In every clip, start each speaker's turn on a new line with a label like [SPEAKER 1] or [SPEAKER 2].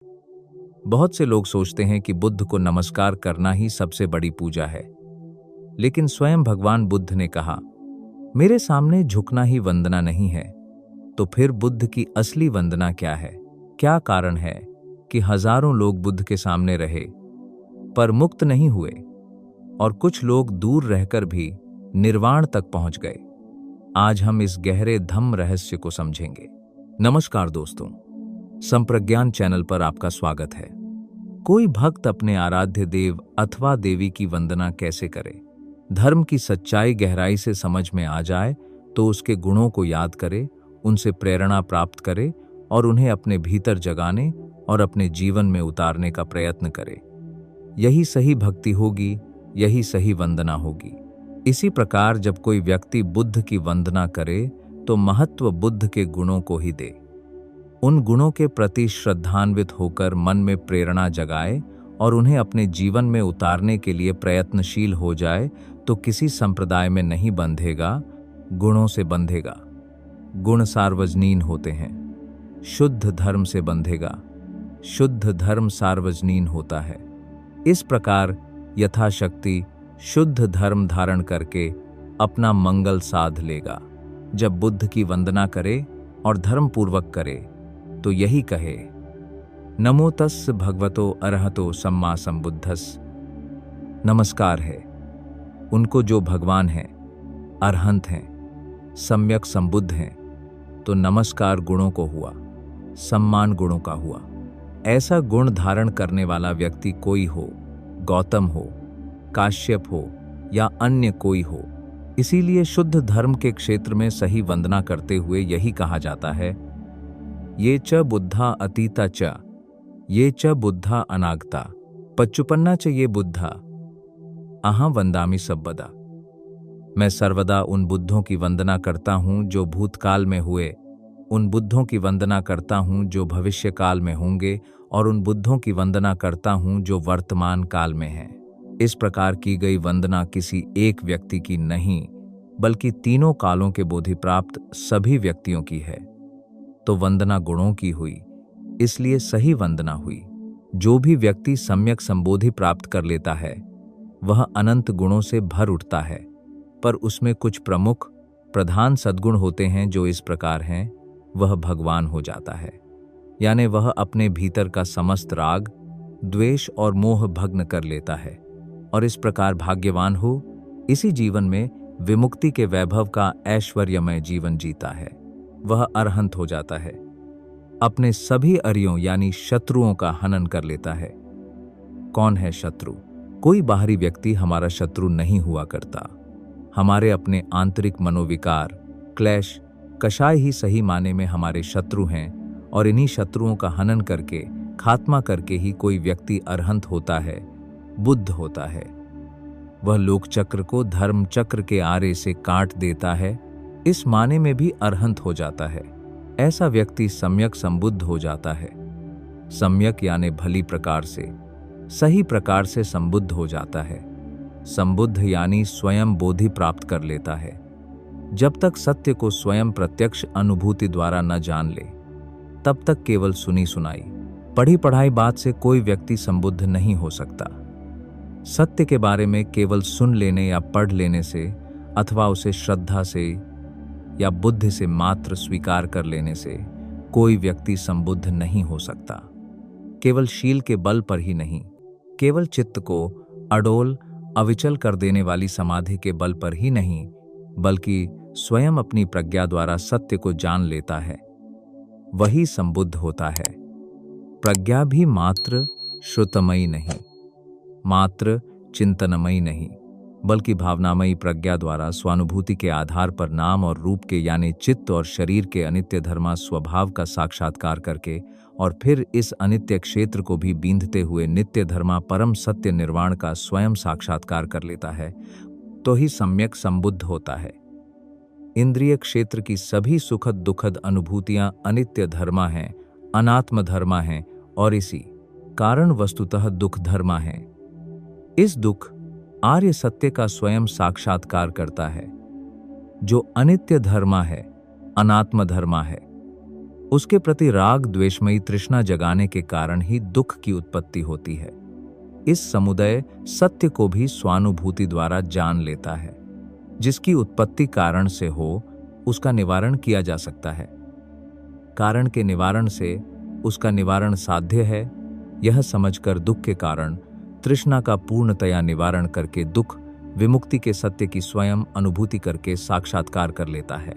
[SPEAKER 1] बहुत से लोग सोचते हैं कि बुद्ध को नमस्कार करना ही सबसे बड़ी पूजा है, लेकिन स्वयं भगवान बुद्ध ने कहा, मेरे सामने झुकना ही वंदना नहीं है। तो फिर बुद्ध की असली वंदना क्या है? क्या कारण है कि हजारों लोग बुद्ध के सामने रहे पर मुक्त नहीं हुए और कुछ लोग दूर रहकर भी निर्वाण तक पहुंच गए? आज हम इस गहरे धम्म रहस्य को समझेंगे। नमस्कार दोस्तों, संप्रज्ञान चैनल पर आपका स्वागत है। कोई भक्त अपने आराध्य देव अथवा देवी की वंदना कैसे करे? धर्म की सच्चाई गहराई से समझ में आ जाए तो उसके गुणों को याद करे, उनसे प्रेरणा प्राप्त करे और उन्हें अपने भीतर जगाने और अपने जीवन में उतारने का प्रयत्न करे। यही सही भक्ति होगी, यही सही वंदना होगी। इसी प्रकार जब कोई व्यक्ति बुद्ध की वंदना करे तो महत्व बुद्ध के गुणों को ही दे। उन गुणों के प्रति श्रद्धान्वित होकर मन में प्रेरणा जगाए और उन्हें अपने जीवन में उतारने के लिए प्रयत्नशील हो जाए तो किसी संप्रदाय में नहीं बंधेगा, गुणों से बंधेगा। गुण सार्वजनीन होते हैं, शुद्ध धर्म से बंधेगा। शुद्ध धर्म सार्वजनीन होता है। इस प्रकार यथाशक्ति शुद्ध धर्म धारण करके अपना मंगल साध लेगा। जब बुद्ध की वंदना करे और धर्म पूर्वक करे तो यही कहे, नमो तस् भगवतो अरहतो सम्मा संबुद्धस्। नमस्कार है उनको जो भगवान हैं, अरहंत हैं, सम्यक संबुद्ध हैं। तो नमस्कार गुणों को हुआ, सम्मान गुणों का हुआ। ऐसा गुण धारण करने वाला व्यक्ति कोई हो, गौतम हो, काश्यप हो या अन्य कोई हो। इसीलिए शुद्ध धर्म के क्षेत्र में सही वंदना करते हुए यही कहा जाता है, ये च बुद्धा अतीता च, ये च बुद्धा अनागता, पच्चुपन्ना च ये बुद्धा, अहं वंदामि सब्बदा। मैं सर्वदा उन बुद्धों की वंदना करता हूँ जो भूतकाल में हुए, उन बुद्धों की वंदना करता हूँ जो भविष्य काल में होंगे और उन बुद्धों की वंदना करता हूँ जो वर्तमान काल में हैं। इस प्रकार की गई वंदना किसी एक व्यक्ति की नहीं, बल्कि तीनों कालों के बोधि प्राप्त सभी व्यक्तियों की है। तो वंदना गुणों की हुई, इसलिए सही वंदना हुई। जो भी व्यक्ति सम्यक संबोधि प्राप्त कर लेता है वह अनंत गुणों से भर उठता है, पर उसमें कुछ प्रमुख प्रधान सद्गुण होते हैं जो इस प्रकार हैं, वह भगवान हो जाता है। यानी वह अपने भीतर का समस्त राग, द्वेष और मोह भग्न कर लेता है और इस प्रकार भाग्यवान हो इसी जीवन में विमुक्ति के वैभव का ऐश्वर्यमय जीवन जीता है। वह अरहंत हो जाता है, अपने सभी अरियों यानी शत्रुओं का हनन कर लेता है। कौन है शत्रु? कोई बाहरी व्यक्ति हमारा शत्रु नहीं हुआ करता। हमारे अपने आंतरिक मनोविकार, क्लेश, कषाय ही सही माने में हमारे शत्रु हैं और इन्हीं शत्रुओं का हनन करके, खात्मा करके ही कोई व्यक्ति अरहंत होता है, बुद्ध होता है। वह लोक चक्र को धर्म चक्र के आरे से काट देता है, इस माने में भी अरहंत हो जाता है। ऐसा व्यक्ति सम्यक संबुद्ध हो जाता है। सम्यक यानी भली प्रकार से, सही प्रकार से संबुद्ध हो जाता है। संबुद्ध यानी स्वयं बोधि प्राप्त कर लेता है। जब तक सत्य को स्वयं प्रत्यक्ष अनुभूति द्वारा न जान ले, तब तक केवल सुनी सुनाई, पढ़ी पढ़ाई बात से कोई व्यक्ति संबुद्ध नहीं हो सकता। सत्य के बारे में केवल सुन लेने या पढ़ लेने से अथवा उसे श्रद्धा से या बुद्धि से मात्र स्वीकार कर लेने से कोई व्यक्ति संबुद्ध नहीं हो सकता। केवल शील के बल पर ही नहीं, केवल चित्त को अडोल अविचल कर देने वाली समाधि के बल पर ही नहीं, बल्कि स्वयं अपनी प्रज्ञा द्वारा सत्य को जान लेता है, वही संबुद्ध होता है। प्रज्ञा भी मात्र श्रुतमयी नहीं, मात्र चिंतनमयी नहीं, बल्कि भावनामयी प्रज्ञा द्वारा स्वानुभूति के आधार पर नाम और रूप के यानी चित्त और शरीर के अनित्य धर्मा स्वभाव का साक्षात्कार करके और फिर इस अनित्य क्षेत्र को भी बींधते हुए नित्य धर्मा परम सत्य निर्वाण का स्वयं साक्षात्कार कर लेता है, तो ही सम्यक संबुद्ध होता है। इंद्रिय क्षेत्र की सभी सुखद दुखद अनुभूतियां अनित्य धर्मा हैं, अनात्म धर्मा हैं और इसी कारण वस्तुतः दुख धर्मा हैं। इस दुख आर्य सत्य का स्वयं साक्षात्कार करता है, जो अनित्य धर्मा है, अनात्म धर्मा है। उसके प्रति राग द्वेषमयी तृष्णा जगाने के कारण ही दुख की उत्पत्ति होती है। इस समुदय सत्य को भी स्वानुभूति द्वारा जान लेता है। जिसकी उत्पत्ति कारण से हो उसका निवारण किया जा सकता है। कारण के निवारण से उसका निवारण साध्य है। यह समझकर दुख के कारण तृष्णा का पूर्णतया निवारण करके दुख विमुक्ति के सत्य की स्वयं अनुभूति करके साक्षात्कार कर लेता है।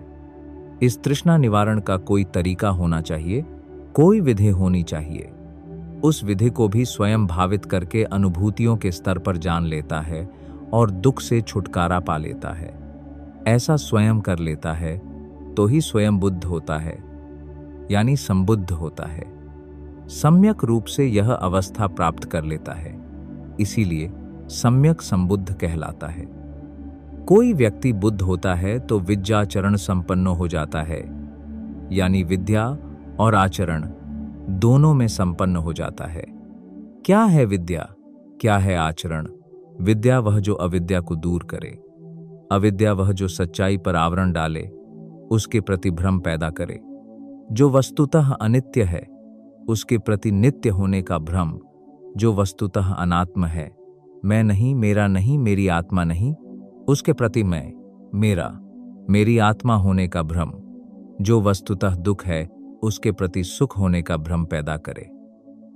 [SPEAKER 1] इस तृष्णा निवारण का कोई तरीका होना चाहिए, कोई विधि होनी चाहिए। उस विधि को भी स्वयं भावित करके अनुभूतियों के स्तर पर जान लेता है और दुख से छुटकारा पा लेता है। ऐसा स्वयं कर लेता है तो ही स्वयं बुद्ध होता है, यानी संबुद्ध होता है। सम्यक रूप से यह अवस्था प्राप्त कर लेता है, इसीलिए सम्यक संबुद्ध कहलाता है। कोई व्यक्ति बुद्ध होता है तो विद्याचरण संपन्न हो जाता है, यानी विद्या और आचरण दोनों में संपन्न हो जाता है। क्या है विद्या, क्या है आचरण? विद्या वह जो अविद्या को दूर करे, अविद्या वह जो सच्चाई पर आवरण डाले, उसके प्रति भ्रम पैदा करे। जो वस्तुतः अनित्य है उसके प्रति नित्य होने का भ्रम, जो वस्तुतः अनात्म है, मैं नहीं, मेरा नहीं, मेरी आत्मा नहीं, उसके प्रति मैं, मेरा, मेरी आत्मा होने का भ्रम, जो वस्तुतः दुख है उसके प्रति सुख होने का भ्रम पैदा करे।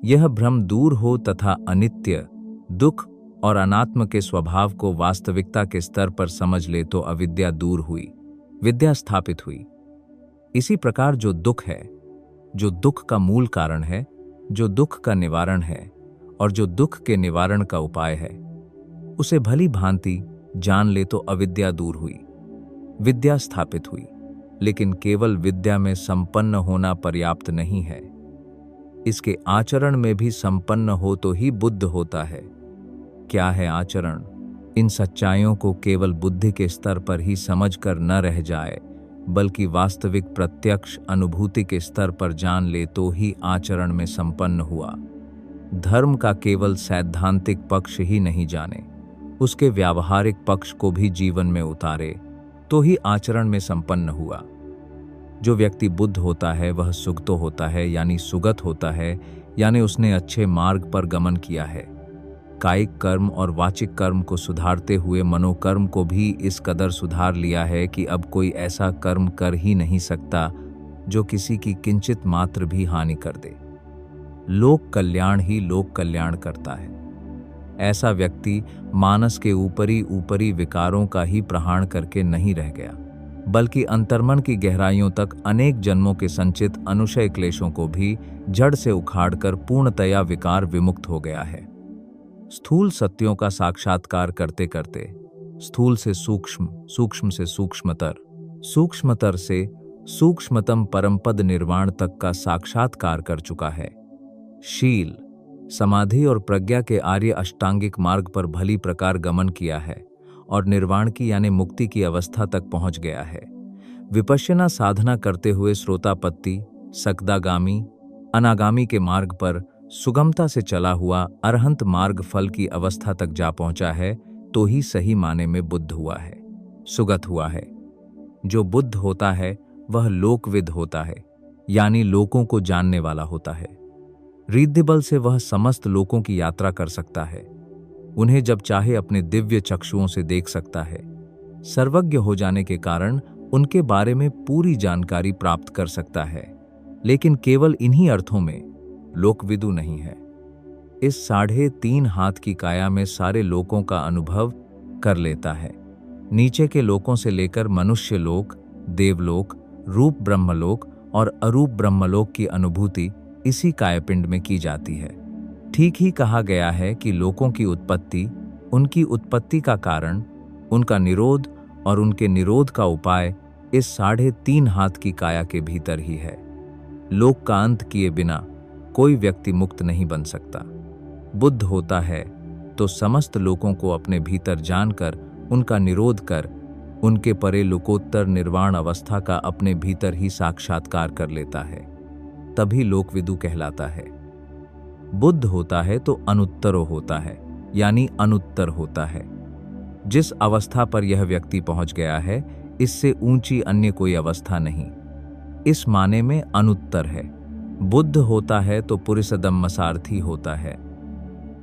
[SPEAKER 1] यह भ्रम दूर हो तथा अनित्य, दुख और अनात्म के स्वभाव को वास्तविकता के स्तर पर समझ ले तो अविद्या दूर हुई, विद्या स्थापित हुई। इसी प्रकार जो दुख है, जो दुख का मूल कारण है, जो दुख का निवारण है और जो दुख के निवारण का उपाय है, उसे भली भांति जान ले तो अविद्या दूर हुई, विद्या स्थापित हुई। लेकिन केवल विद्या में संपन्न होना पर्याप्त नहीं है, इसके आचरण में भी संपन्न हो तो ही बुद्ध होता है। क्या है आचरण? इन सच्चाइयों को केवल बुद्धि के स्तर पर ही समझकर न रह जाए, बल्कि वास्तविक प्रत्यक्ष अनुभूति के स्तर पर जान ले तो ही आचरण में संपन्न हुआ। धर्म का केवल सैद्धांतिक पक्ष ही नहीं जाने, उसके व्यावहारिक पक्ष को भी जीवन में उतारे तो ही आचरण में संपन्न हुआ। जो व्यक्ति बुद्ध होता है वह सुगतो होता है, यानी सुगत होता है, यानी उसने अच्छे मार्ग पर गमन किया है। कायिक कर्म और वाचिक कर्म को सुधारते हुए मनोकर्म को भी इस कदर सुधार लिया है कि अब कोई ऐसा कर्म कर ही नहीं सकता जो किसी की किंचित मात्र भी हानि कर दे। लोक कल्याण ही लोक कल्याण करता है। ऐसा व्यक्ति मानस के ऊपरी विकारों का ही प्रहार करके नहीं रह गया, बल्कि अंतर्मन की गहराइयों तक अनेक जन्मों के संचित अनुशय क्लेशों को भी जड़ से उखाड़कर पूर्णतया विकार विमुक्त हो गया है। स्थूल सत्यों का साक्षात्कार करते करते स्थूल से सूक्ष्म, सूक्ष्म से सूक्ष्मतर, सूक्ष्मतर से सूक्ष्मतम परमपद निर्वाण तक का साक्षात्कार कर चुका है। शील, समाधि और प्रज्ञा के आर्य अष्टांगिक मार्ग पर भली प्रकार गमन किया है और निर्वाण की यानी मुक्ति की अवस्था तक पहुंच गया है। विपश्यना साधना करते हुए श्रोतापत्ति, सकदागामी, अनागामी के मार्ग पर सुगमता से चला हुआ अरहंत मार्ग फल की अवस्था तक जा पहुंचा है तो ही सही माने में बुद्ध हुआ है, सुगत हुआ है। जो बुद्ध होता है वह लोकविद होता है, यानी लोकों को जानने वाला होता है। रिद्धिबल से वह समस्त लोकों की यात्रा कर सकता है, उन्हें जब चाहे अपने दिव्य चक्षुओं से देख सकता है। सर्वज्ञ हो जाने के कारण उनके बारे में पूरी जानकारी प्राप्त कर सकता है, लेकिन केवल इन्हीं अर्थों में लोकविदु नहीं है। इस 3.5 हाथ की काया में सारे लोकों का अनुभव कर लेता है। नीचे के लोकों से लेकर मनुष्य लोक, देवलोक, रूप ब्रह्मलोक और अरूप ब्रह्मलोक की अनुभूति इसी कायापिंड में की जाती है। ठीक ही कहा गया है कि लोकों की उत्पत्ति, उनकी उत्पत्ति का कारण, उनका निरोध और उनके निरोध का उपाय इस 3.5 हाथ की काया के भीतर ही है। लोक का अंत किए बिना कोई व्यक्ति मुक्त नहीं बन सकता। बुद्ध होता है तो समस्त लोकों को अपने भीतर जानकर उनका निरोध कर उनके परे लोकोत्तर निर्वाण अवस्था का अपने भीतर ही साक्षात्कार कर लेता है, तभी लोकविदु कहलाता है। बुद्ध होता है तो अनुत्तरो होता है, यानी अनुत्तर होता है। जिस अवस्था पर यह व्यक्ति पहुंच गया है, इससे ऊंची अन्य कोई अवस्था नहीं। इस माने में अनुत्तर है। बुद्ध होता है तो पुरुषदम्म सारथी होता है,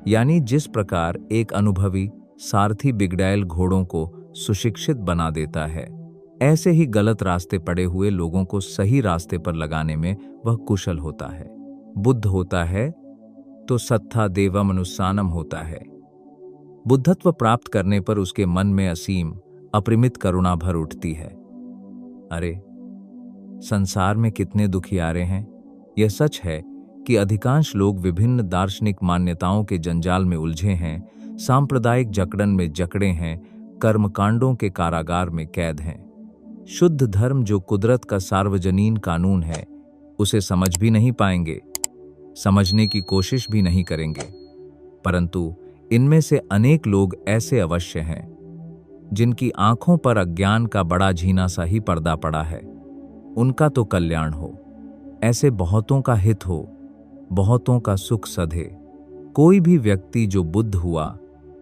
[SPEAKER 1] यानी जिस प्रकार एक अनुभवी सारथी बिगड़ैल घोड़ों को सुशिक्षित बना देता है, ऐसे ही गलत रास्ते पड़े हुए लोगों को सही रास्ते पर लगाने में वह कुशल होता है। बुद्ध होता है तो सत्था देवम अनुसानम होता है। बुद्धत्व प्राप्त करने पर उसके मन में असीम अपरिमित करुणा भर उठती है। अरे, संसार में कितने दुखियारे हैं। यह सच है कि अधिकांश लोग विभिन्न दार्शनिक मान्यताओं के जंजाल में उलझे हैं, सांप्रदायिक जकड़न में जकड़े हैं, कर्मकांडों के कारागार में कैद हैं। शुद्ध धर्म जो कुदरत का सार्वजनीन कानून है, उसे समझ भी नहीं पाएंगे, समझने की कोशिश भी नहीं करेंगे। परंतु इनमें से अनेक लोग ऐसे अवश्य हैं जिनकी आंखों पर अज्ञान का बड़ा झीना सा ही पर्दा पड़ा है। उनका तो कल्याण हो, ऐसे बहुतों का हित हो, बहुतों का सुख सधे। कोई भी व्यक्ति जो बुद्ध हुआ,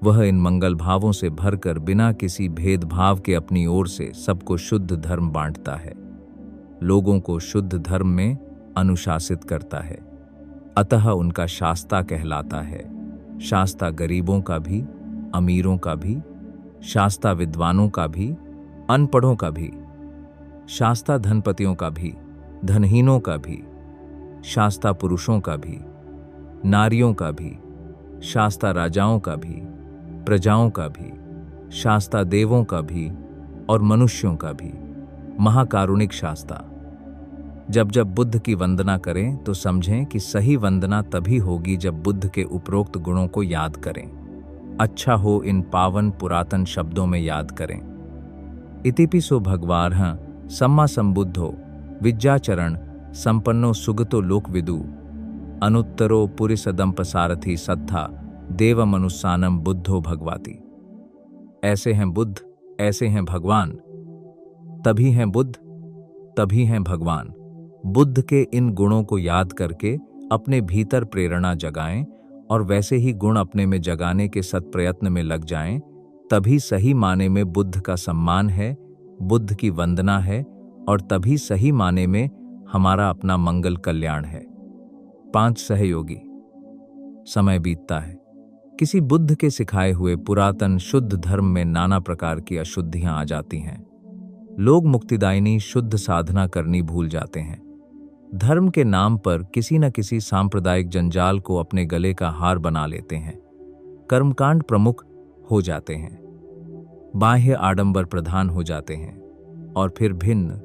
[SPEAKER 1] वह इन मंगल भावों से भरकर बिना किसी भेदभाव के अपनी ओर से सबको शुद्ध धर्म बांटता है, लोगों को शुद्ध धर्म में अनुशासित करता है। अतः उनका शास्ता कहलाता है। शास्ता गरीबों का भी, अमीरों का भी, शास्ता विद्वानों का भी, अनपढ़ों का भी, शास्ता धनपतियों का भी, धनहीनों का भी, शास्ता पुरुषों का भी, नारियों का भी, शास्ता राजाओं का भी, प्रजाओं का भी, शास्ता देवों का भी और मनुष्यों का भी, महाकारुणिक शास्ता। जब जब बुद्ध की वंदना करें तो समझें कि सही वंदना तभी होगी जब बुद्ध के उपरोक्त गुणों को याद करें। अच्छा हो इन पावन पुरातन शब्दों में याद करें। इतिपिसो भगवार्ह सम्मा संबुद्धो विद्याचरण संपन्नो सुगतो लोकविदु अनुत्तरो पुरिसदम्पसारथी सत्था देवमनुसानम बुद्धो भगवाति। ऐसे हैं बुद्ध, ऐसे हैं भगवान, तभी हैं बुद्ध, तभी हैं भगवान। बुद्ध के इन गुणों को याद करके अपने भीतर प्रेरणा जगाएं और वैसे ही गुण अपने में जगाने के सत्प्रयत्न में लग जाएं, तभी सही माने में बुद्ध का सम्मान है, बुद्ध की वंदना है और तभी सही माने में हमारा अपना मंगल कल्याण है। 5 सहयोगी। समय बीतता है। किसी बुद्ध के सिखाए हुए पुरातन शुद्ध धर्म में नाना प्रकार की अशुद्धियां आ जाती हैं। लोग मुक्तिदायिनी शुद्ध साधना करनी भूल जाते हैं। धर्म के नाम पर किसी न किसी सांप्रदायिक जंजाल को अपने गले का हार बना लेते हैं। कर्मकांड प्रमुख हो जाते हैं, बाह्य आडंबर प्रधान हो जाते हैं और फिर भिन्न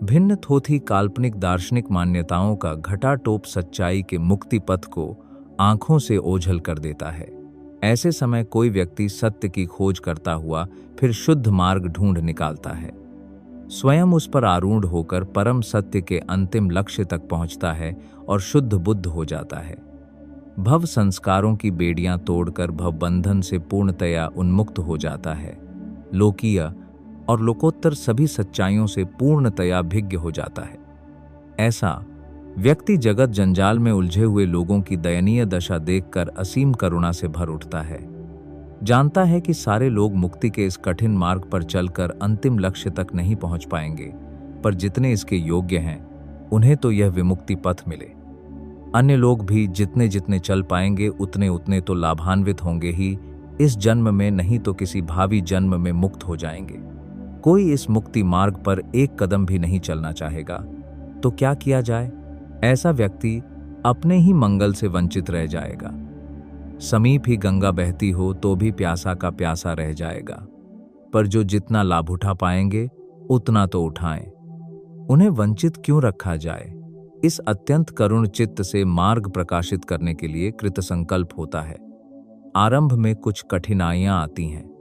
[SPEAKER 1] भिन्न थोथी काल्पनिक दार्शनिक मान्यताओं का घटाटोप सच्चाई के मुक्ति पथ को आंखों से ओझल कर देता है। ऐसे समय कोई व्यक्ति सत्य की खोज करता हुआ फिर शुद्ध मार्ग ढूंढ निकालता है, स्वयं उस पर आरूढ़ होकर परम सत्य के अंतिम लक्ष्य तक पहुंचता है और शुद्ध बुद्ध हो जाता है। भव संस्कारों की बेड़ियां तोड़कर भवबंधन से पूर्णतया उन्मुक्त हो जाता है। लोकीय और लोकोत्तर सभी सच्चाइयों से पूर्णतया भिज्ञ हो जाता है। ऐसा व्यक्ति जगत जंजाल में उलझे हुए लोगों की दयनीय दशा देखकर असीम करुणा से भर उठता है। जानता है कि सारे लोग मुक्ति के इस कठिन मार्ग पर चलकर अंतिम लक्ष्य तक नहीं पहुंच पाएंगे, पर जितने इसके योग्य हैं उन्हें तो यह विमुक्ति पथ मिले। अन्य लोग भी जितने जितने चल पाएंगे उतने उतने तो लाभान्वित होंगे ही, इस जन्म में नहीं तो किसी भावी जन्म में मुक्त हो जाएंगे। कोई इस मुक्ति मार्ग पर एक कदम भी नहीं चलना चाहेगा, तो क्या किया जाए? ऐसा व्यक्ति अपने ही मंगल से वंचित रह जाएगा। समीप ही गंगा बहती हो तो भी प्यासा का प्यासा रह जाएगा, पर जो जितना लाभ उठा पाएंगे उतना तो उठाएं। उन्हें वंचित क्यों रखा जाए? इस अत्यंत करुण चित्त से मार्ग प्रकाशित करने के लिए कृतसंकल्प होता है। आरंभ में कुछ कठिनाइयां आती हैं।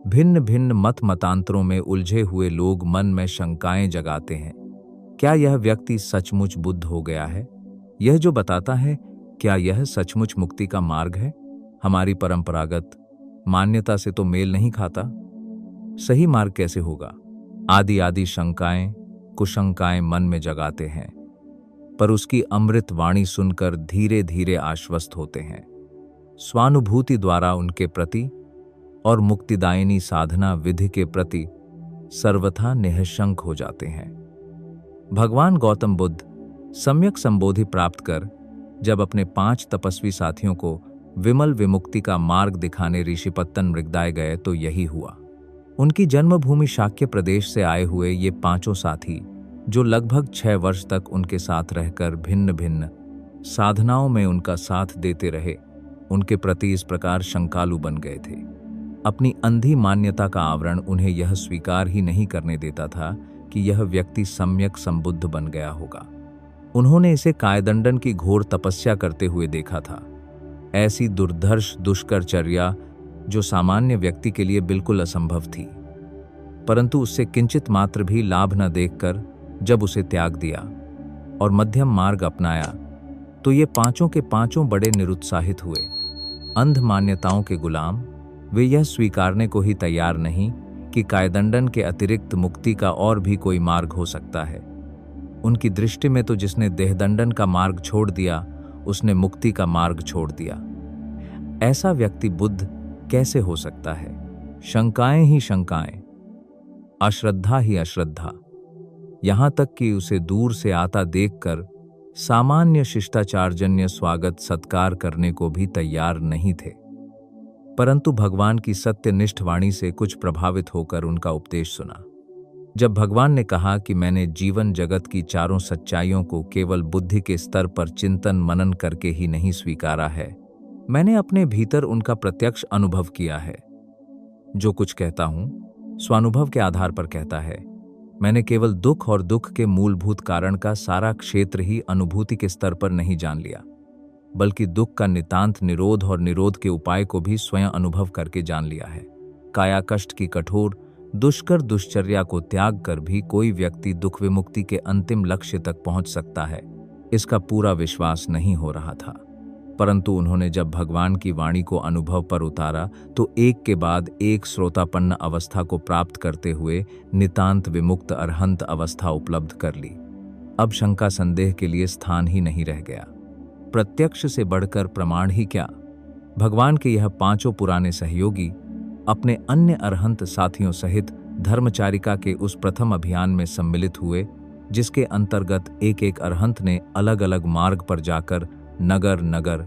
[SPEAKER 1] भिन्न भिन्न मत मतांतरों में उलझे हुए लोग मन में शंकाएं जगाते हैं। क्या यह व्यक्ति सचमुच बुद्ध हो गया है? यह जो बताता है, क्या यह सचमुच मुक्ति का मार्ग है? हमारी परंपरागत मान्यता से तो मेल नहीं खाता। सही मार्ग कैसे होगा? आदि आदि शंकाएं कुशंकाएं मन में जगाते हैं, पर उसकी अमृत वाणी सुनकर धीरे धीरे आश्वस्त होते हैं। स्वानुभूति द्वारा उनके प्रति और मुक्तिदायिनी साधना विधि के प्रति सर्वथा निःशंक हो जाते हैं। भगवान गौतम बुद्ध सम्यक संबोधि प्राप्त कर जब अपने 5 तपस्वी साथियों को विमल विमुक्ति का मार्ग दिखाने ऋषिपत्तन मृगदाय गए तो यही हुआ। उनकी जन्मभूमि शाक्य प्रदेश से आए हुए ये 5 साथी, जो लगभग 6 वर्ष तक उनके साथ रहकर भिन्न भिन्न साधनाओं में उनका साथ देते रहे, उनके प्रति इस प्रकार शंकालु बन गए थे। अपनी अंधी मान्यता का आवरण उन्हें यह स्वीकार ही नहीं करने देता था कि यह व्यक्ति सम्यक संबुद्ध बन गया होगा। उन्होंने इसे कायदंडन की घोर तपस्या करते हुए देखा था। ऐसी दुर्धर्ष दुष्करचर्या जो सामान्य व्यक्ति के लिए बिल्कुल असंभव थी, परंतु उससे किंचित मात्र भी लाभ न देखकर जब उसे त्याग दिया और मध्यम मार्ग अपनाया तो ये 5 के 5 बड़े निरुत्साहित हुए। अंध मान्यताओं के गुलाम, वे यह स्वीकारने को ही तैयार नहीं कि कायदंडन के अतिरिक्त मुक्ति का और भी कोई मार्ग हो सकता है। उनकी दृष्टि में तो जिसने देहदंडन का मार्ग छोड़ दिया उसने मुक्ति का मार्ग छोड़ दिया। ऐसा व्यक्ति बुद्ध कैसे हो सकता है? शंकाएं ही शंकाएं, अश्रद्धा ही अश्रद्धा। यहां तक कि उसे दूर से आता देखकर सामान्य शिष्टाचारजन्य स्वागत सत्कार करने को भी तैयार नहीं थे। परंतु भगवान की सत्यनिष्ठ वाणी से कुछ प्रभावित होकर उनका उपदेश सुना। जब भगवान ने कहा कि मैंने जीवन जगत की चारों सच्चाइयों को केवल बुद्धि के स्तर पर चिंतन मनन करके ही नहीं स्वीकारा है, मैंने अपने भीतर उनका प्रत्यक्ष अनुभव किया है। जो कुछ कहता हूं स्वानुभव के आधार पर कहता है। मैंने केवल दुख और दुख के मूलभूत कारण का सारा क्षेत्र ही अनुभूति के स्तर पर नहीं जान लिया, बल्कि दुख का नितांत निरोध और निरोध के उपाय को भी स्वयं अनुभव करके जान लिया है। काया कष्ट की कठोर दुष्कर दुश्चर्या को त्याग कर भी कोई व्यक्ति दुख विमुक्ति के अंतिम लक्ष्य तक पहुंच सकता है, इसका पूरा विश्वास नहीं हो रहा था। परंतु उन्होंने जब भगवान की वाणी को अनुभव पर उतारा तो एक के बाद एक श्रोतापन्न अवस्था को प्राप्त करते हुए नितांत विमुक्त अरहंत अवस्था उपलब्ध कर ली। अब शंका संदेह के लिए स्थान ही नहीं रह गया। प्रत्यक्ष से बढ़कर प्रमाण ही क्या, भगवान के यह 5 पुराने सहयोगी अपने अन्य अरहंत साथियों सहित धर्मचारिका के उस प्रथम अभियान में सम्मिलित हुए, जिसके अंतर्गत एक एक अरहंत ने अलग अलग मार्ग पर जाकर नगर नगर,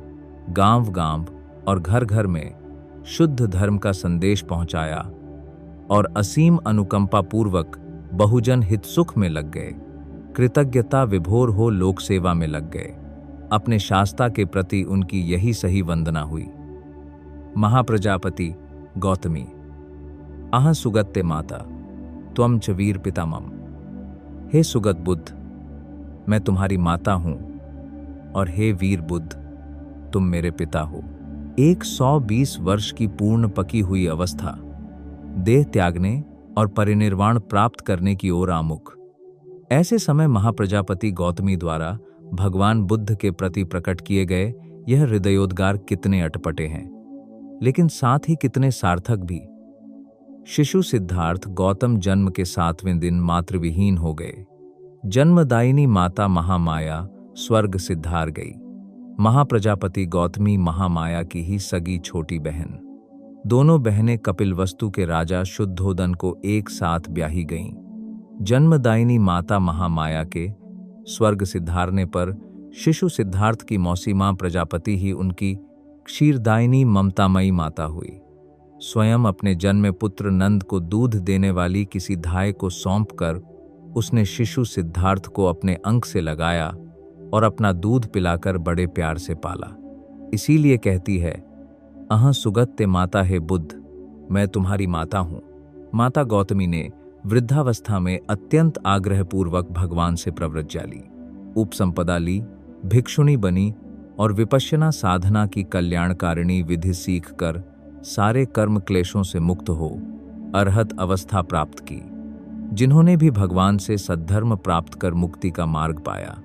[SPEAKER 1] गांव गांव और घर घर में शुद्ध धर्म का संदेश पहुंचाया और असीम अनुकंपा पूर्वक बहुजन हित सुख में लग गए। कृतज्ञता विभोर हो लोक सेवा में लग गए। अपने शास्ता के प्रति उनकी यही सही वंदना हुई। महाप्रजापति गौतमी, अहं सुगत्ते माता त्वं च वीर पिता मम। हे सुगत बुद्ध, मैं तुम्हारी माता हूं और हे वीर बुद्ध, तुम मेरे पिता हो। 120 वर्ष की पूर्ण पकी हुई अवस्था, देह त्यागने और परिनिर्वाण प्राप्त करने की ओर आमुख। ऐसे समय महाप्रजापति गौतमी द्वारा भगवान बुद्ध के प्रति प्रकट किए गए यह हृदयोद्गार कितने अटपटे हैं, लेकिन साथ ही कितने सार्थक भी। शिशु सिद्धार्थ गौतम जन्म के 7वें दिन मातृविहीन हो गए। जन्मदायिनी माता महामाया स्वर्ग सिद्धार गई। महाप्रजापति गौतमी महामाया की ही सगी छोटी बहन। दोनों बहनें कपिलवस्तु के राजा शुद्धोदन को एक साथ ब्याही गईं। जन्मदायिनी माता महामाया के स्वर्ग सिद्धारने पर शिशु सिद्धार्थ की मौसी मां प्रजापति ही उनकी क्षीरदायिनी ममतामयी माता हुई। स्वयं अपने जन्मे पुत्र नंद को दूध देने वाली किसी धाय को सौंपकर उसने शिशु सिद्धार्थ को अपने अंक से लगाया और अपना दूध पिलाकर बड़े प्यार से पाला। इसीलिए कहती है, अहं सुगत्ते माता हे बुद्ध, मैं तुम्हारी माता हूं। माता गौतमी ने वृद्धावस्था में अत्यंत आग्रहपूर्वक भगवान से प्रव्रज्या ली, उपसंपदा ली, भिक्षुणी बनी और विपश्यना साधना की कल्याणकारिणी विधि सीखकर सारे कर्म क्लेशों से मुक्त हो अरहत अवस्था प्राप्त की। जिन्होंने भी भगवान से सद्धर्म प्राप्त कर मुक्ति का मार्ग पाया,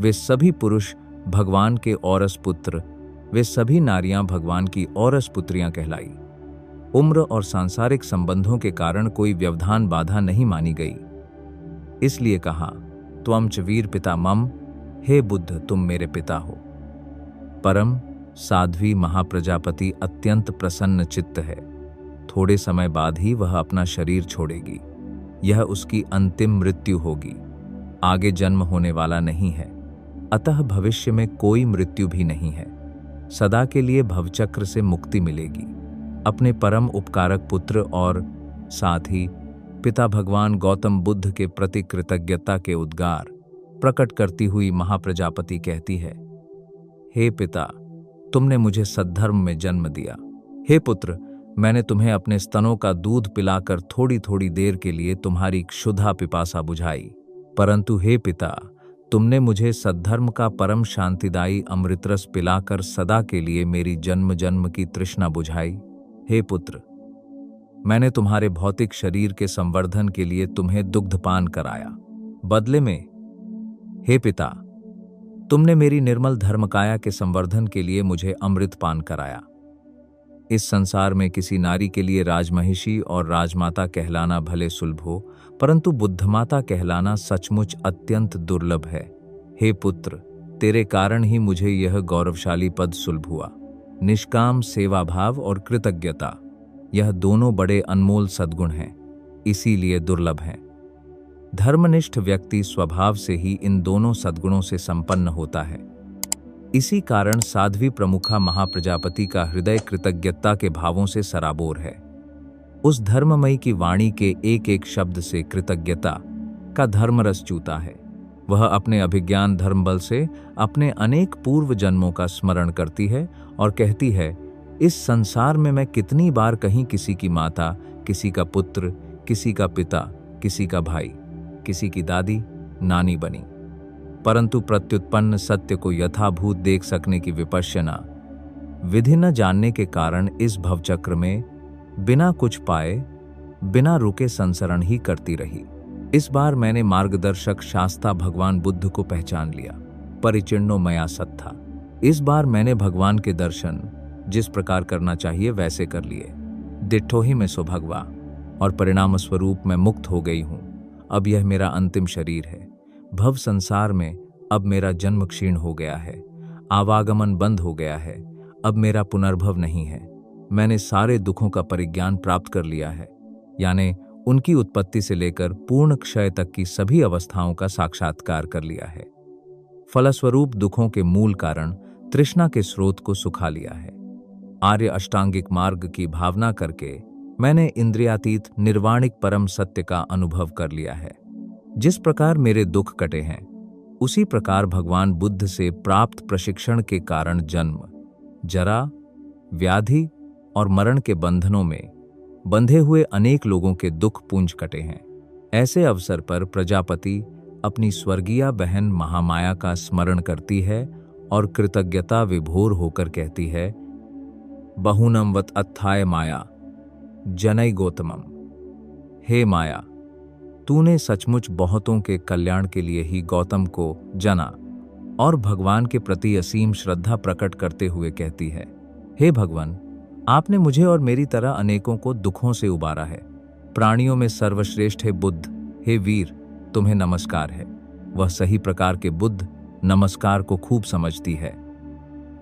[SPEAKER 1] वे सभी पुरुष भगवान के औरस पुत्र, वे सभी नारियां भगवान की औरस पुत्रियां कहलाई। उम्र और सांसारिक संबंधों के कारण कोई व्यवधान बाधा नहीं मानी गई। इसलिए कहा, त्वं च वीर पिता मम, हे बुद्ध तुम मेरे पिता हो। परम साध्वी महाप्रजापति अत्यंत प्रसन्न चित्त है। थोड़े समय बाद ही वह अपना शरीर छोड़ेगी। यह उसकी अंतिम मृत्यु होगी। आगे जन्म होने वाला नहीं है, अतः भविष्य में कोई मृत्यु भी नहीं है। सदा के लिए भवचक्र से मुक्ति मिलेगी। अपने परम उपकारक पुत्र और साथ ही पिता भगवान गौतम बुद्ध के प्रति कृतज्ञता के उद्गार प्रकट करती हुई महाप्रजापति कहती है, हे पिता, तुमने मुझे सद्धर्म में जन्म दिया। हे पुत्र, मैंने तुम्हें अपने स्तनों का दूध पिलाकर थोड़ी थोड़ी देर के लिए तुम्हारी क्षुधा पिपासा बुझाई, परंतु हे पिता, तुमने मुझे सद्धर्म का परम शांतिदायी अमृतरस पिलाकर सदा के लिए मेरी जन्म जन्म की तृष्णा बुझाई। हे पुत्र, मैंने तुम्हारे भौतिक शरीर के संवर्धन के लिए तुम्हें दुग्धपान कराया। बदले में हे पिता, तुमने मेरी निर्मल धर्मकाया के संवर्धन के लिए मुझे अमृत पान कराया। इस संसार में किसी नारी के लिए राजमहिषी और राजमाता कहलाना भले सुलभ हो, परंतु बुद्धमाता कहलाना सचमुच अत्यंत दुर्लभ है। हे पुत्र, तेरे कारण ही मुझे यह गौरवशाली पद सुलभ हुआ। निष्काम सेवा भाव और कृतज्ञता, यह दोनों बड़े अनमोल सद्गुण हैं, इसीलिए दुर्लभ हैं। धर्मनिष्ठ व्यक्ति स्वभाव से ही इन दोनों सद्गुणों से संपन्न होता है। इसी कारण साध्वी प्रमुखा महाप्रजापति का हृदय कृतज्ञता के भावों से सराबोर है। उस धर्ममयी की वाणी के एक एक शब्द से कृतज्ञता का धर्मरस चूता है। वह अपने अभिज्ञान धर्मबल से अपने अनेक पूर्व जन्मों का स्मरण करती है और कहती है, इस संसार में मैं कितनी बार कहीं किसी की माता, किसी का पुत्र, किसी का पिता, किसी का भाई, किसी की दादी, नानी बनी, परंतु प्रत्युत्पन्न सत्य को यथाभूत देख सकने की विपश्यना विधि न जानने के कारण इस भवचक्र में बिना कुछ पाए, बिना रुके संसरण ही करती रही। इस बार मैंने मार्गदर्शक शास्ता भगवान बुद्ध को पहचान लिया। परिचिन्नो मया सत्था। इस बार मैंने भगवान के दर्शन जिस प्रकार करना चाहिए वैसे कर लिए। दिट्ठो ही मैं सुभगवा, और परिणाम स्वरूप मैं मुक्त हो गई हूं। अब यह मेरा अंतिम शरीर है। भव संसार में अब मेरा जन्म क्षीण हो गया है, आवागमन बंद हो गया है। अब मेरा पुनर्भव नहीं है। मैंने सारे दुखों का परिज्ञान प्राप्त कर लिया है, यानी उनकी उत्पत्ति से लेकर पूर्ण क्षय तक की सभी अवस्थाओं का साक्षात्कार कर लिया है। फलस्वरूप दुखों के मूल कारण तृष्णा के स्रोत को सुखा लिया है। आर्य अष्टांगिक मार्ग की भावना करके मैंने इंद्रियातीत निर्वाणिक परम सत्य का अनुभव कर लिया है। जिस प्रकार मेरे दुख कटे हैं, उसी प्रकार भगवान बुद्ध से प्राप्त प्रशिक्षण के कारण जन्म, जरा, व्याधि और मरण के बंधनों में बंधे हुए अनेक लोगों के दुख पुंज कटे हैं। ऐसे अवसर पर प्रजापति अपनी स्वर्गीय बहन महामाया का स्मरण करती है और कृतज्ञता विभोर होकर कहती है, बहुनम वत अत्थाय माया जनई गौतमम। हे माया, तूने सचमुच बहुतों के कल्याण के लिए ही गौतम को जना। और भगवान के प्रति असीम श्रद्धा प्रकट करते हुए कहती है, हे भगवान, आपने मुझे और मेरी तरह अनेकों को दुखों से उबारा है। प्राणियों में सर्वश्रेष्ठ है बुद्ध। हे वीर, तुम्हें नमस्कार है। वह सही प्रकार के बुद्ध नमस्कार को खूब समझती है।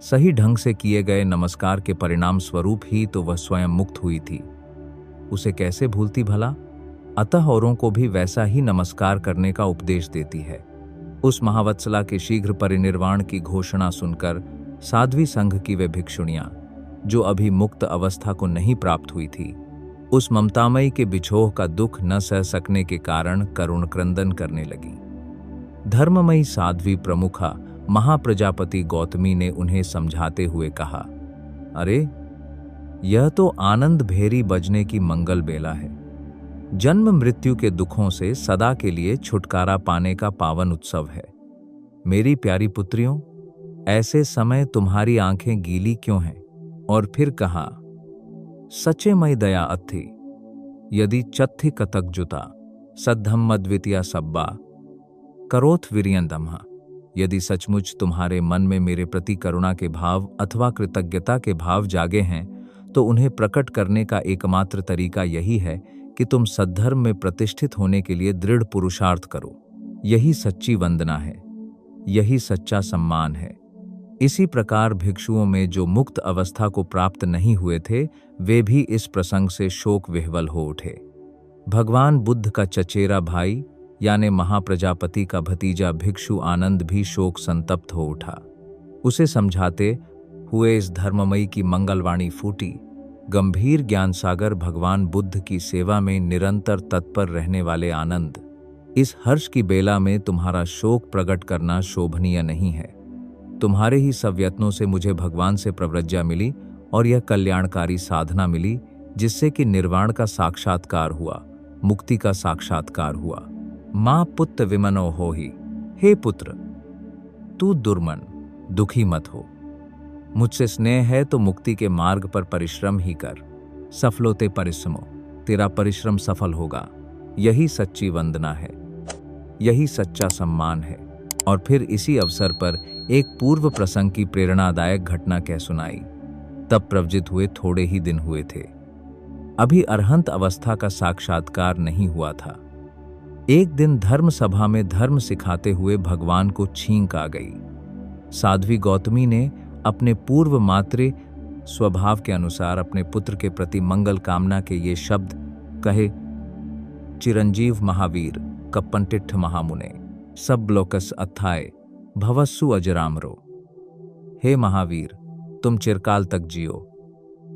[SPEAKER 1] सही ढंग से किए गए नमस्कार के परिणाम स्वरूप ही तो वह स्वयं मुक्त हुई थी। उसे कैसे भूलती भला? अतः औरों को भी वैसा ही नमस्कार करने का उपदेश देती है। उस महावत्सला के शीघ्र परिनिर्वाण की घोषणा सुनकर साध्वी संघ की वे भिक्षुणियां, जो अभी मुक्त अवस्था को नहीं प्राप्त हुई थी, उस ममतामयी के बिछोह का दुख न सह सकने के कारण करुण क्रंदन करने लगी। धर्ममयी साध्वी प्रमुखा महाप्रजापति गौतमी ने उन्हें समझाते हुए कहा, अरे, यह तो आनंद भेरी बजने की मंगल बेला है। जन्म मृत्यु के दुखों से सदा के लिए छुटकारा पाने का पावन उत्सव है। मेरी प्यारी पुत्रियों, ऐसे समय तुम्हारी आंखें गीली क्यों हैं? और फिर कहा, सचे मई दया अथि यदि चत्थि कतक जुता सद्धम्म द्वितीया सब्बा करोथ विरियंदम्हा। यदि सचमुच तुम्हारे मन में मेरे प्रति करुणा के भाव अथवा कृतज्ञता के भाव जागे हैं, तो उन्हें प्रकट करने का एकमात्र तरीका यही है कि तुम सद्धर्म में प्रतिष्ठित होने के लिए दृढ़ पुरुषार्थ करो। यही सच्ची वंदना है, यही सच्चा सम्मान है। इसी प्रकार भिक्षुओं में जो मुक्त अवस्था को प्राप्त नहीं हुए थे, वे भी इस प्रसंग से शोक विह्वल हो उठे। भगवान बुद्ध का चचेरा भाई यानी महाप्रजापति का भतीजा भिक्षु आनंद भी शोक संतप्त हो उठा। उसे समझाते हुए इस धर्ममयी की मंगलवाणी फूटी, गंभीर ज्ञान सागर भगवान बुद्ध की सेवा में निरंतर तत्पर रहने वाले आनंद, इस हर्ष की बेला में तुम्हारा शोक प्रकट करना शोभनीय नहीं है। तुम्हारे ही सब यत्नों से मुझे भगवान से प्रव्रज्या मिली और यह कल्याणकारी साधना मिली जिससे कि निर्वाण का साक्षात्कार हुआ, मुक्ति का साक्षात्कार हुआ। मां पुत्र विमनो हो ही, हे पुत्र तू दुर्मन दुखी मत हो। मुझसे स्नेह है तो मुक्ति के मार्ग पर परिश्रम ही कर। सफलोते परिश्रमो, तेरा परिश्रम सफल होगा। यही सच्ची वंदना है, यही सच्चा सम्मान है। और फिर इसी अवसर पर एक पूर्व प्रसंग की प्रेरणादायक घटना कह सुनाई। तब प्रवजित हुए थोड़े ही दिन हुए थे, अभी अरहंत अवस्था का साक्षात्कार नहीं हुआ था। एक दिन धर्म सभा में धर्म सिखाते हुए भगवान को छींक आ गई। साध्वी गौतमी ने अपने पूर्व मातृ स्वभाव के अनुसार अपने पुत्र के प्रति मंगल कामना के ये शब्द कहे, चिरंजीव महावीर कप्पनटिट्ठ महामुने सब लोकस अथाय भवस्सु अजरामरो। हे महावीर तुम चिरकाल तक जियो,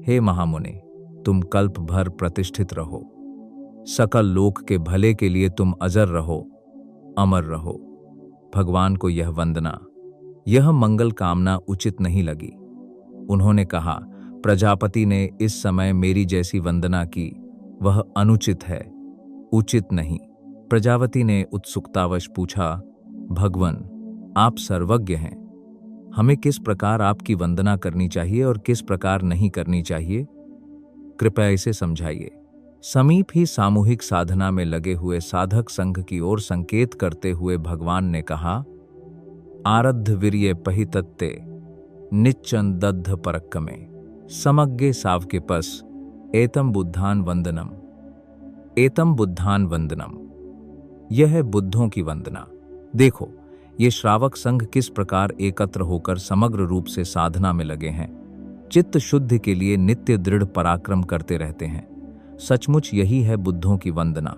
[SPEAKER 1] हे महामुने तुम कल्प भर प्रतिष्ठित रहो, सकल लोक के भले के लिए तुम अजर रहो, अमर रहो। भगवान को यह वंदना, यह मंगल कामना उचित नहीं लगी। उन्होंने कहा, प्रजापति ने इस समय मेरी जैसी वंदना की, वह अनुचित है, उचित नहीं। प्रजापति ने उत्सुकतावश पूछा, भगवन आप सर्वज्ञ हैं, हमें किस प्रकार आपकी वंदना करनी चाहिए और किस प्रकार नहीं करनी चाहिए, कृपया इसे समझाइए। समीप ही सामूहिक साधना में लगे हुए साधक संघ की ओर संकेत करते हुए भगवान ने कहा, आरद्ध वीर्ये पहितत्ते निच्चन दद्ध परक्कमे समग्गे सावके पस एतम बुद्धान वंदनम। एतम बुद्धान वंदनम, यह है बुद्धों की वंदना। देखो ये श्रावक संघ किस प्रकार एकत्र होकर समग्र रूप से साधना में लगे हैं, चित्त शुद्धि के लिए नित्य दृढ़ पराक्रम करते रहते हैं। सचमुच यही है बुद्धों की वंदना।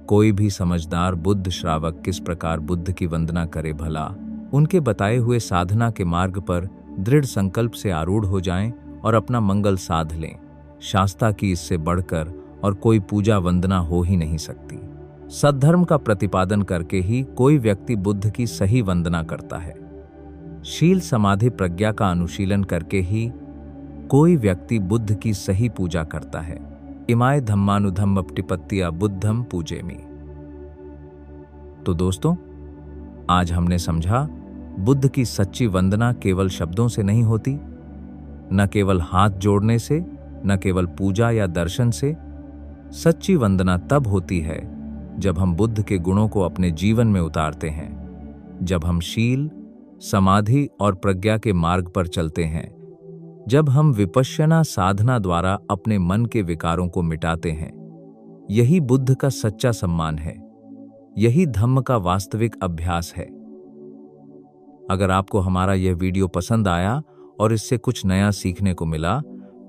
[SPEAKER 1] कोई भी समझदार बुद्ध श्रावक किस प्रकार बुद्ध की वंदना करे भला, उनके बताए हुए साधना के मार्ग पर दृढ़ संकल्प से आरूढ़ हो जाएं और अपना मंगल साध लें। शास्त्रा की इससे बढ़कर और कोई पूजा वंदना हो ही नहीं सकती। सद्धर्म का प्रतिपादन करके ही कोई व्यक्ति बुद्ध की सही वंदना करता है। शील समाधि प्रज्ञा का अनुशीलन करके ही कोई व्यक्ति बुद्ध की सही पूजा करता है। इमाय धम्मानुधम्म अपटिपत्तिया बुद्धम पूजेमि। तो दोस्तों, आज हमने समझा बुद्ध की सच्ची वंदना केवल शब्दों से नहीं होती, न केवल हाथ जोड़ने से, न केवल पूजा या दर्शन से। सच्ची वंदना तब होती है जब हम बुद्ध के गुणों को अपने जीवन में उतारते हैं, जब हम शील, समाधि और प्रज्ञा के मार्ग पर चलते हैं, जब हम विपश्यना साधना द्वारा अपने मन के विकारों को मिटाते हैं। यही बुद्ध का सच्चा सम्मान है, यही धम्म का वास्तविक अभ्यास है। अगर आपको हमारा यह वीडियो पसंद आया और इससे कुछ नया सीखने को मिला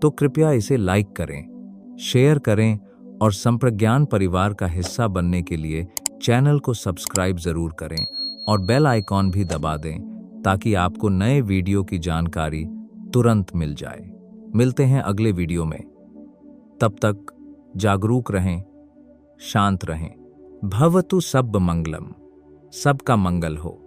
[SPEAKER 1] तो कृपया इसे लाइक करें, शेयर करें और संप्रज्ञान परिवार का हिस्सा बनने के लिए चैनल को सब्सक्राइब जरूर करें और बेल आइकॉन भी दबा दें ताकि आपको नए वीडियो की जानकारी तुरंत मिल जाए। मिलते हैं अगले वीडियो में। तब तक जागरूक रहें, शांत रहें। भवतु सब मंगलम, सबका मंगल हो।